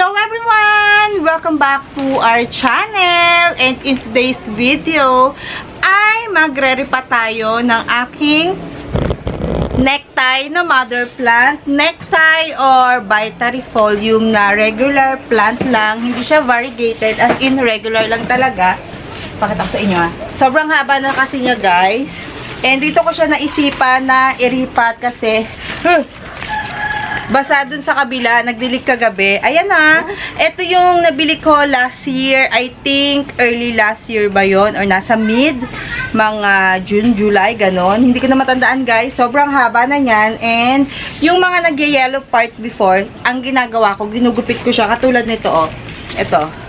Hello everyone! Welcome back to our channel, and in today's video ay magre-repa tayo ng aking necktie na mother plant. Necktie or Vitarifolium na regular plant lang, hindi siya variegated, as in regular lang talaga. Pakita ko sa inyo sobrang haba na kasi niya guys, and dito ko siya naisipan na iripat kasi basa dun sa kabila, nagdilig kagabi. Ayan na. Ito yung nabili ko last year. I think early last year ba yun? Or nasa mid. Mga June, July, ganon. Hindi ko na matandaan guys. Sobrang haba na yan. And yung mga nag-yellow part before, ang ginagawa ko, ginugupit ko siya. Katulad nito oh. Ito.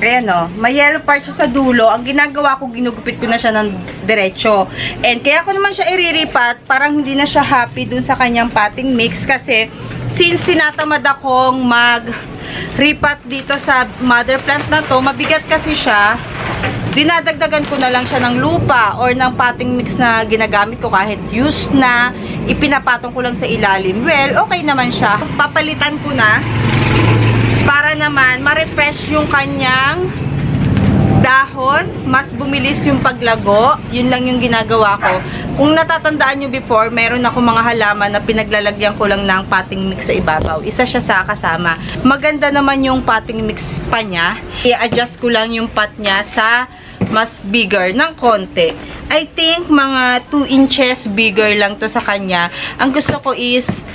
Ayan o, may yellow part siya sa dulo. Ang ginagawa ko, ginugupit ko na siya ng diretso. And kaya ko naman siya iriripat, parang hindi na siya happy dun sa kanyang potting mix. Kasi, since tinatamad akong mag-ripat dito sa mother plant na to, mabigat kasi siya, dinadagdagan ko na lang siya ng lupa or ng potting mix na ginagamit ko kahit used na, ipinapatong ko lang sa ilalim. Well, okay naman siya. Papalitan ko na para naman ma-refresh yung kanyang dahon, mas bumilis yung paglago. Yun lang yung ginagawa ko. Kung natatandaan nyo before, meron ako mga halaman na pinaglalagyan ko lang ng potting mix sa ibabaw. Isa siya sa kasama. Maganda naman yung potting mix pa niya. I-adjust ko lang yung pot niya sa mas bigger ng konti. I think mga 2 inches bigger lang to sa kanya. Ang gusto ko is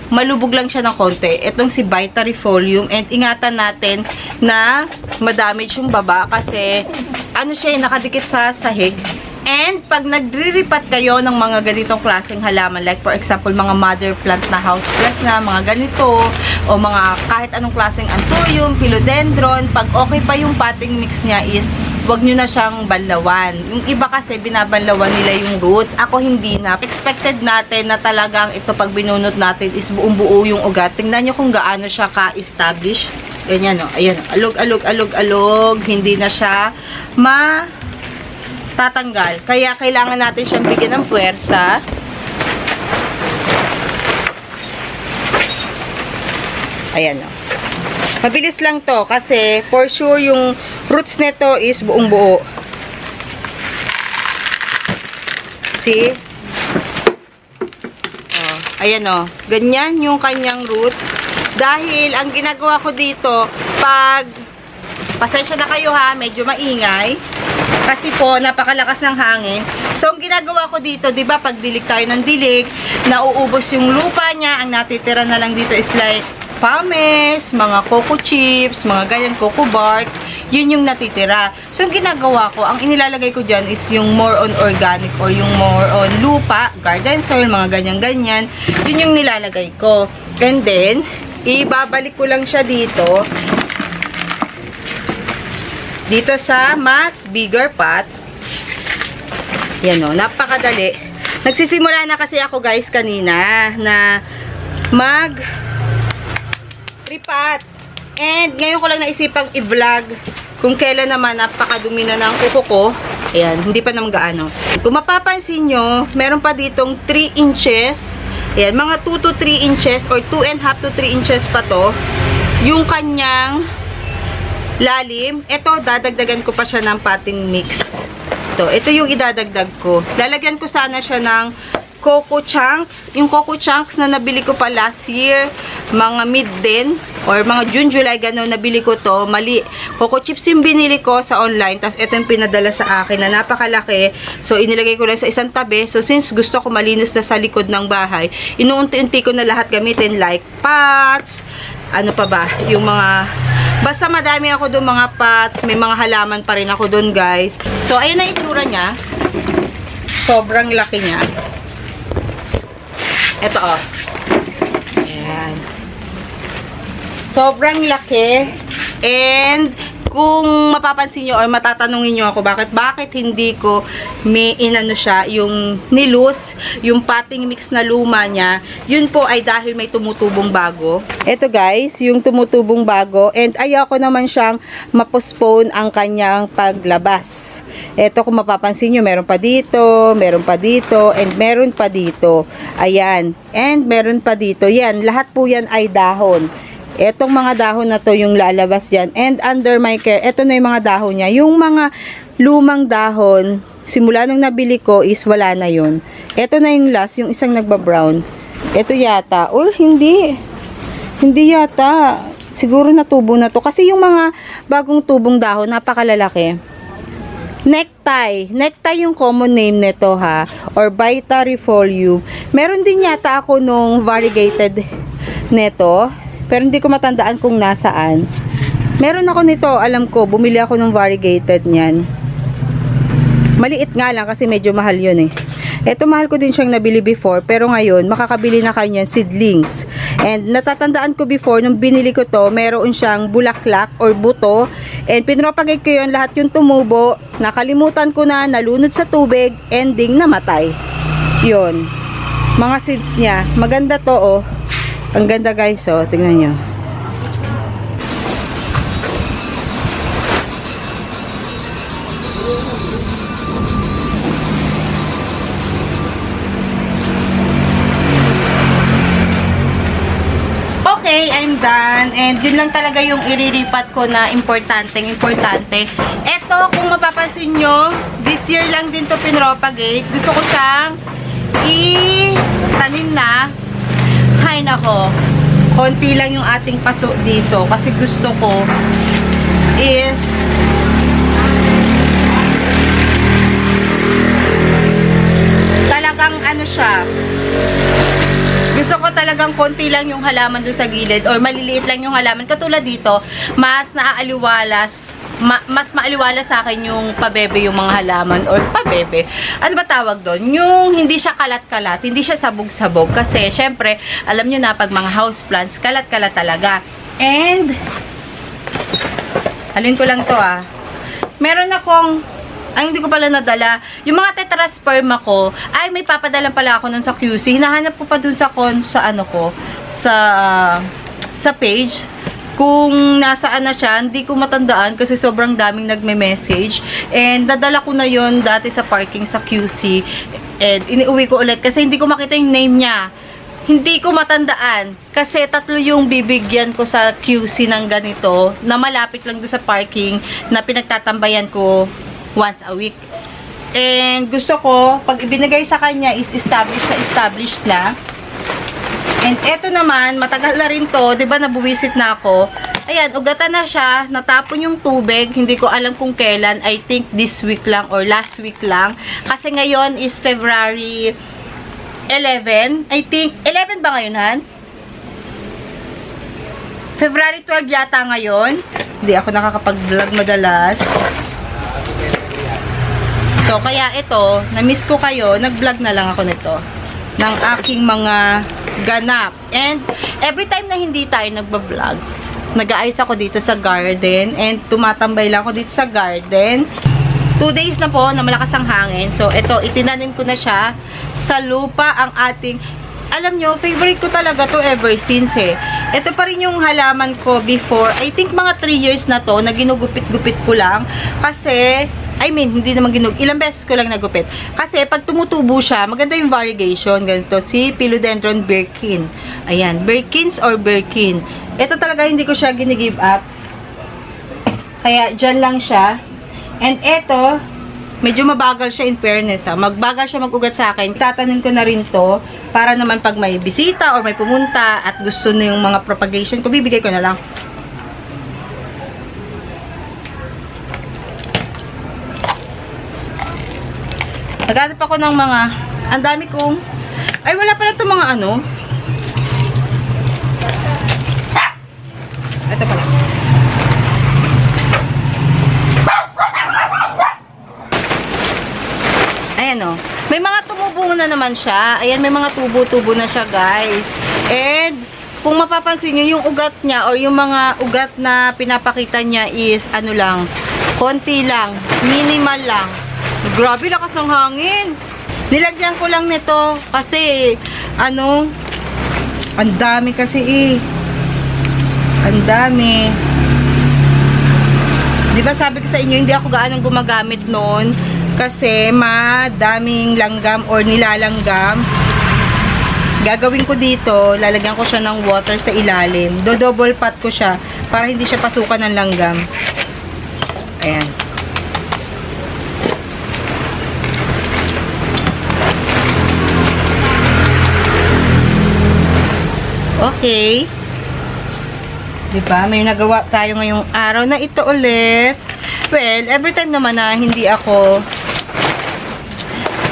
malubog lang siya ng konti. Itong si Vitarifolium, and ingatan natin na madamage yung baba kasi ano siya, nakadikit sa sahig. And pag nagre-ripat kayo ng mga ganitong klaseng halaman, like for example mga mother plant na house plants na mga ganito, o mga kahit anong klaseng anthurium, philodendron, pag okay pa yung potting mix niya is wag nyo na siyang banlawan. Yung iba kasi binabanlawan nila yung roots. Ako hindi na. Expected natin na talagang ito pag binunot natin is buong buo yung ugat. Tingnan nyo kung gaano siya ka-establish. Ganyan o. Ayan. Alog. Hindi na siya matatanggal. Kaya kailangan natin siyang bigyan ng puwersa. Ayan o. Mabilis lang to kasi for sure yung roots nito is buong buo. See? Oh, ayan oh. Ganyan yung kanyang roots. Dahil ang ginagawa ko dito, pag pasensya na kayo ha, medyo maingay. Kasi po, napakalakas ng hangin. So, ang ginagawa ko dito, di ba, pag dilig tayo ng dilig, nauubos yung lupa niya. Ang natitira na lang dito is like pames, mga coco chips, mga ganyan, coco barks, yun yung natitira. So, yung ginagawa ko, ang inilalagay ko dyan is yung more on organic or yung more on lupa, garden soil, mga ganyan-ganyan. Yun yung nilalagay ko. And then, ibabalik ko lang siya dito sa mas bigger pot. Yan o, napakadali. Nagsisimula na kasi ako guys kanina na ripat. And ngayon ko lang naisipang i-vlog kung kailan naman napakadumi na ng kuko ko. Ayan, hindi pa naman gaano. Kung mapapansin nyo, meron pa ditong 3 inches. Ayan, mga 2 to 3 inches or 2.5 to 3 inches pa to. Yung kanyang lalim. Ito, dadagdagan ko pa siya ng potting mix. Ito yung idadagdag ko. Lalagyan ko sana siya ng coco chunks. Yung coco chunks na nabili ko pa last year, mga mid din, or mga June, July, gano'n, nabili ko to. Mali. Coco chips yung binili ko sa online, tapos ito yung pinadala sa akin na napakalaki. So, inilagay ko lang sa isang tabi. So, since gusto ko malinis na sa likod ng bahay, inuunti-unti ko na lahat gamitin, like pots, ano pa ba, yung mga, basta madami ako doon mga pots, may mga halaman pa rin ako doon guys. So, ayun na itsura niya. Sobrang laki niya. Ito oh. Ayan. Sobrang laki. And kung mapapansin nyo or matatanungin nyo ako bakit hindi ko may inano siya, yung nilus, yung potting mix na luma niya, yun po ay dahil may tumutubong bago. Ito guys, yung tumutubong bago, and ayoko naman siyang mapostpone ang kanyang paglabas. Ito kung mapapansin nyo, meron pa dito, and meron pa dito. Ayan, and meron pa dito. Yan, lahat po yan ay dahon. Etong mga dahon na to yung lalabas dyan. And under my care, eto na yung mga dahon niya. Yung mga lumang dahon, simula nung nabili ko is wala na yun. Eto na yung last, yung isang nagba-brown. Eto yata, or hindi. Hindi yata. Siguro natubo na to. Kasi yung mga bagong tubong dahon, napakalalaki. Necktie. Necktie yung common name nito ha. Or Vitarifolium. Meron din yata ako nung variegated neto. Pero hindi ko matandaan kung nasaan. Meron ako nito, alam ko, bumili ako ng variegated niyan. Maliit nga lang kasi medyo mahal yun eh. Ito mahal ko din siyang nabili before, pero ngayon makakabili na kayo niyan seedlings. And natatandaan ko before, nung binili ko to, meron siyang bulaklak or buto. And pinropagate ko yun, lahat yung tumubo. Nakalimutan ko na, nalunod sa tubig, ending namatay. Yun. Mga seeds niya. Maganda to oh. Ang ganda guys, oh, tingnan nyo. Okay, I'm done. And yun lang talaga yung iriripat ko na importante. Eto, kung mapapansin nyo, this year lang din to pinropagate. Gusto ko siyang i-tanim na. Hay nako, konti lang yung ating paso dito kasi gusto ko is talagang ano siya, gusto ko talagang konti lang yung halaman doon sa gilid or maliliit lang yung halaman. Katulad dito, mas maaliwalas sa akin yung pabebe yung mga halaman or pabebe. Ano ba tawag doon? Yung hindi siya kalat-kalat, hindi siya sabog-sabog. Kasi, syempre, alam nyo na pag mga houseplants, kalat-kalat talaga. And, alin ko lang to ah. Meron akong, ay hindi ko pala nadala, yung mga tetrasperma ko, ay may papadala pala ako nun sa QC. Hinahanap ko pa dun sa ano ko, sa page. Kung nasaan na siya, hindi ko matandaan kasi sobrang daming nagme-message. And dadala ko na yon dati sa parking sa QC. And iniuwi ko ulit kasi hindi ko makita yung name niya. Hindi ko matandaan. Kasi 3 yung bibigyan ko sa QC ng ganito na malapit lang doon sa parking na pinagtatambayan ko once a week. And gusto ko, pag ibinigay sa kanya is established na. And eto naman, matagal na rin to, 'di ba nabuwisit na ako. Ayan, ugatan na siya, natapon yung tubig, hindi ko alam kung kailan, I think this week lang or last week lang. Kasi ngayon is February 11, I think, 11 ba ngayon, Han? February 12 yata ngayon. Hindi ako nakakapag-vlog madalas. So, kaya ito, na-miss ko kayo, nag-vlog na lang ako nito ng aking mga ganap. And every time na hindi tayo nagba-vlog, nag-aayos ako dito sa garden and tumatambay lang ako dito sa garden. 2 days na po na malakas ang hangin. So ito, itinanim ko na siya sa lupa ang ating, alam nyo, favorite ko talaga to ever since eh. Ito pa rin yung halaman ko before. I think mga 3 years na to na ginugupit-gupit ko lang kasi I mean, hindi naman ilang beses ko lang nagupit. Kasi pag tumutubo siya, maganda yung variegation. Ganito, si Philodendron Birkin. Ayan, Birkins or Birkin. Ito talaga hindi ko siya gini-give up. Kaya dyan lang siya. And ito, medyo mabagal siya in fairness. Magbagal siya mag-ugat sa akin. Tatanim ko na rin to para naman pag may bisita or may pumunta at gusto na yung mga propagation ko, bibigay ko na lang. Naghanap ako ng mga, ang dami kong, ay wala pala itong mga ano. Ito pala. Ayan o. May mga tumubo na naman siya. Ayan, may mga tubo-tubo na siya guys. And, kung mapapansin nyo, yung ugat niya or yung mga ugat na pinapakita niya is ano lang, konti lang, minimal lang. Grabe, lakas ng hangin. Nilagyan ko lang nito kasi ano, ang dami kasi ang dami. Di ba sabi ko sa inyo, hindi ako gaano gumagamit noon kasi madaming langgam or nilalanggam. Gagawin ko dito, lalagyan ko siya ng water sa ilalim. Do-double pot ko siya para hindi siya pasukan ng langgam. Ayan. Okay. Diba? May nagawa tayo ngayong araw na ito ulit. Well, every time naman na hindi ako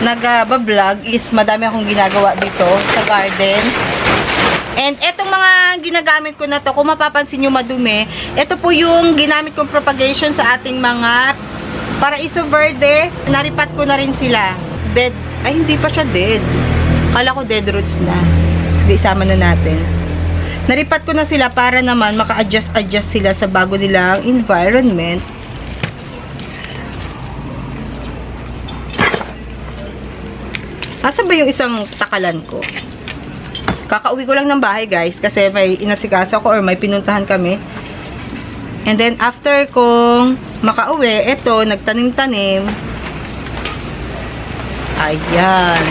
nag-vlog is madami akong ginagawa dito sa garden. And etong mga ginagamit ko na to, kung mapapansin nyo madumi, ito po yung ginamit kong propagation sa ating mga Paraiso Verde. Naripat ko na rin sila. Dead. Ay, hindi pa siya dead. Kala ko dead roots na. Sige, isama na natin. Naripat ko na sila para naman maka-adjust sila sa bago nilang environment. Asa ba yung isang takalan ko? Kakauwi ko lang ng bahay, guys, kasi may inasikaso ko or may pinuntahan kami. And then, after kong makauwi, eto, nagtanim-tanim. Ayan.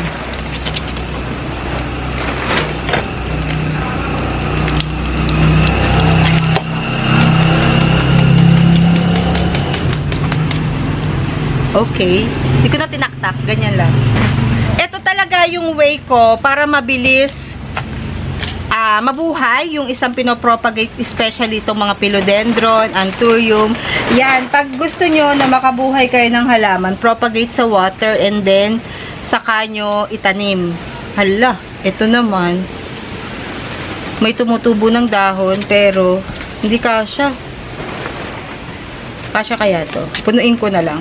Okay. Hindi ko na tinaktak. Ganyan lang. Ito talaga yung way ko para mabilis mabuhay yung isang pinopropagate, especially itong mga philodendron, anthurium. Yan, pag gusto nyo na makabuhay kayo ng halaman, propagate sa water and then saka nyo itanim. Hala, ito naman may tumutubo ng dahon pero hindi kasya. Kasya kaya to? Punuin ko na lang.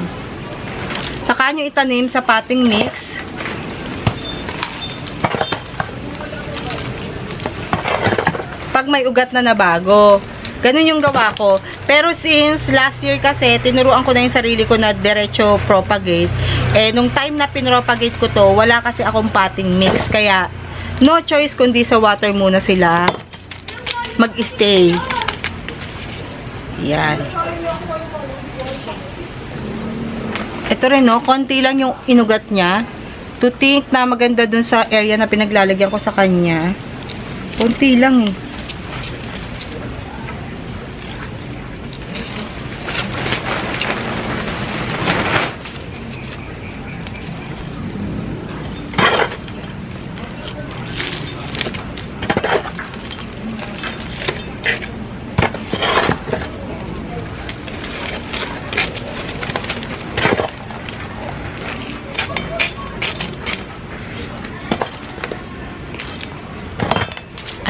Saka nyo itanim sa potting mix. Pag may ugat na nabago. Ganun yung gawa ko. Pero since last year kasi, tinuruan ko na yung sarili ko na diretso propagate. Eh, nung time na pinropagate ko to, wala kasi akong potting mix. Kaya, no choice kundi sa water muna sila mag-stay. Yan. Ito rin, no? Konti lang yung inugat niya. To think na maganda dun sa area na pinaglalagyan ko sa kanya. Konti lang, eh.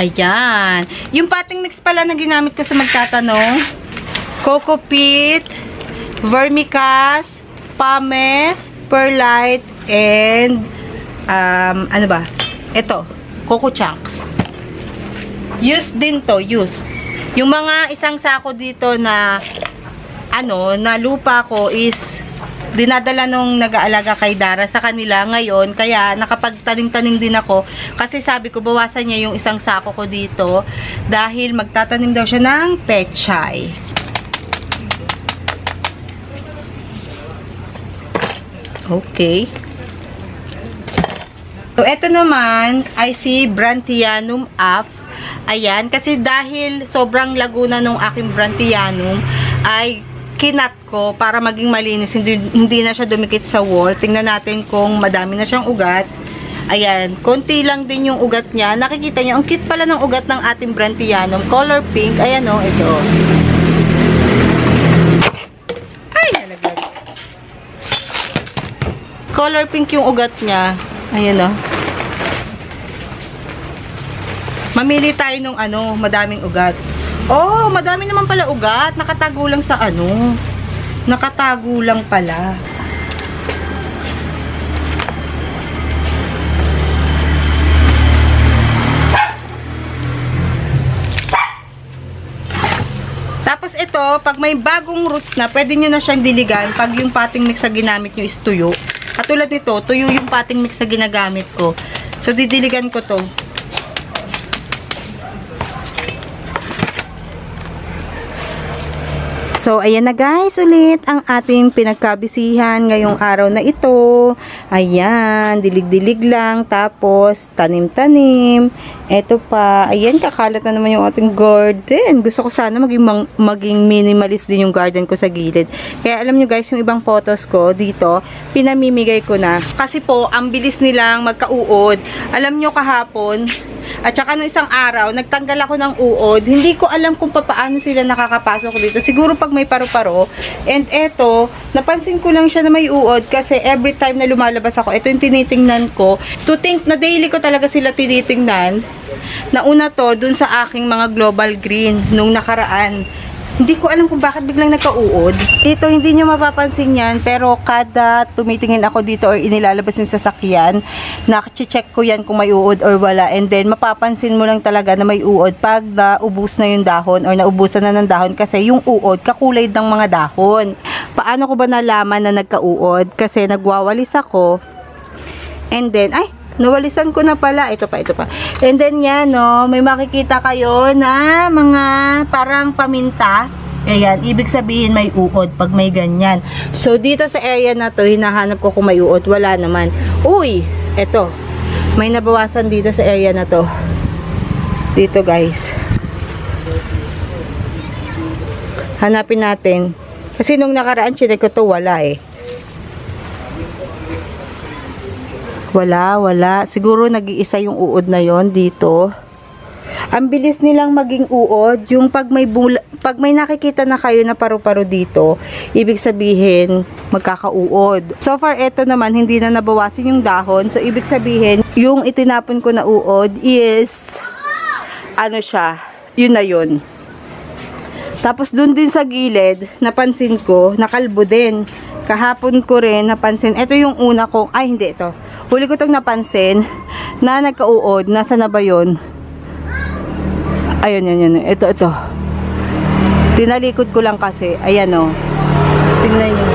Ayan. Yung potting mix pala na ginamit ko sa magtatanong. Coco peat, vermicast, pumice, perlite, and ano ba? Ito, coco chunks. Used din to, used. Yung mga isang sako dito na na lupa ko is dinadala nung nag-aalaga kay Dara sa kanila ngayon, kaya nakapagtanim-tanim din ako kasi sabi ko bawasan niya yung isang sako ko dito dahil magtatanim daw siya ng pechay. Okay. So, ito naman ay si Brandthianum af. Ayan, kasi dahil sobrang laguna nung aking Brandthianum ay kinat ko para maging malinis, hindi na siya dumikit sa wall. Tingnan natin kung madami na siyang ugat. Ayan, konti lang din yung ugat niya. Nakikita niyo, ang cute pala ng ugat ng ating Brandthianum. Color pink. Ayan o, ito. Ay, nalaglag. Color pink yung ugat niya. Ayan o. Mamili tayo nung madaming ugat. Oh, madami naman pala ugat. Nakatago lang sa Nakatago lang pala. Tapos ito, pag may bagong roots na, pwede nyo na siyang diligan pag yung potting mix na ginamit nyo is tuyo. Katulad nito, tuyo yung potting mix na ginagamit ko. So, didiligan ko to. So, ayan na guys, ulit ang ating pinagkabisihan ngayong araw na ito. Ayan, dilig-dilig lang. Tapos, tanim-tanim. Eto pa, ayan, kakalat na naman yung ating garden. Gusto ko sana maging minimalist din yung garden ko sa gilid. Kaya alam nyo guys, yung ibang photos ko dito, pinamimigay ko na. Kasi po, ang bilis nilang magka-uod. Alam nyo kahapon, at saka nung isang araw, nagtanggal ako ng uod. Hindi ko alam kung paano sila nakakapasok dito. Siguro pag may paru-paro. And eto, napansin ko lang siya na may uod kasi every time na lumalabas ako, ito yung tinitingnan ko. To think na daily ko talaga sila tinitingnan. Nauna to, dun sa aking mga global green nung nakaraan. Hindi ko alam kung bakit biglang nagka-uod. Dito, hindi nyo mapapansin yan. Pero kada tumitingin ako dito or inilalabas yung sasakyan, na-check ko yan kung may uod or wala. And then, mapapansin mo lang talaga na may uod pag naubos na yung dahon or naubusan na ng dahon. Kasi yung uod, kakulay ng mga dahon. Paano ko ba nalaman na nagka-uod? Kasi nagwawalis ako. And then, nawalisan ko na pala. Ito pa. And then yan, no, may makikita kayo na mga parang paminta. Ayan, ibig sabihin may uod pag may ganyan. So, dito sa area na to, hinahanap ko kung may uod. Wala naman. Uy, eto. May nabawasan dito sa area na to. Dito, guys. Hanapin natin. Kasi nung nakaraan, chinek ko to, wala eh. Wala. Siguro nag-iisa yung uod na yon dito. Ang bilis nilang maging uod. Yung pag may nakikita na kayo na paru-paro dito, ibig sabihin, magkakauod. So far, eto naman, hindi na nabawasan yung dahon. So, ibig sabihin, yung itinapon ko na uod is, ano siya, yun na yun. Tapos, dun din sa gilid, napansin ko, nakalbo din. Kahapon ko rin, napansin. Ito yung una kong, hindi ito. Huli ko itong napansin na nagka-uod. Nasa na ba yun? Ayun, yun. Ito. Tinalikod ko lang kasi. Ayan, o. Tingnan nyo.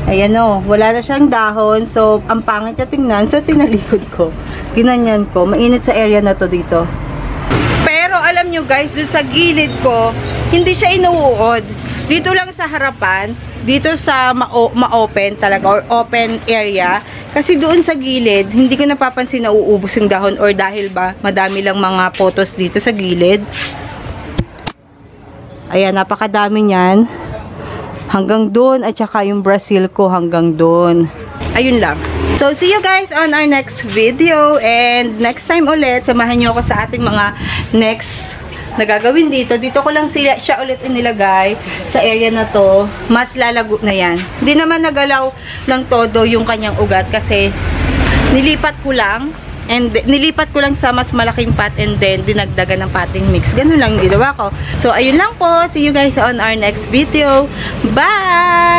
Ayan, o. Wala na siyang dahon. So, ang pangit niya tingnan. So, tinalikod ko. Ginanyan ko. Mainit sa area na to dito. Pero, alam nyo guys, dun sa gilid ko, hindi siya inuuod. Dito lang sa harapan, dito sa ma-open talaga or open area. Kasi doon sa gilid, hindi ko napapansin na uubos yung dahon or dahil ba madami lang mga photos dito sa gilid. Ayan, napakadami niyan. Hanggang doon at saka yung Brazil ko hanggang doon. Ayun lang. So, see you guys on our next video. And next time ulit, samahan nyo ako sa ating mga next na gagawin dito. Dito ko lang siya ulit inilagay sa area na to. Mas lalago na yan. Hindi naman nagalaw ng todo yung kanyang ugat kasi nilipat ko lang. And nilipat ko lang sa mas malaking pot and then dinagdagan ng potting mix. Ganun lang ginawa ko. So, ayun lang po. See you guys on our next video. Bye!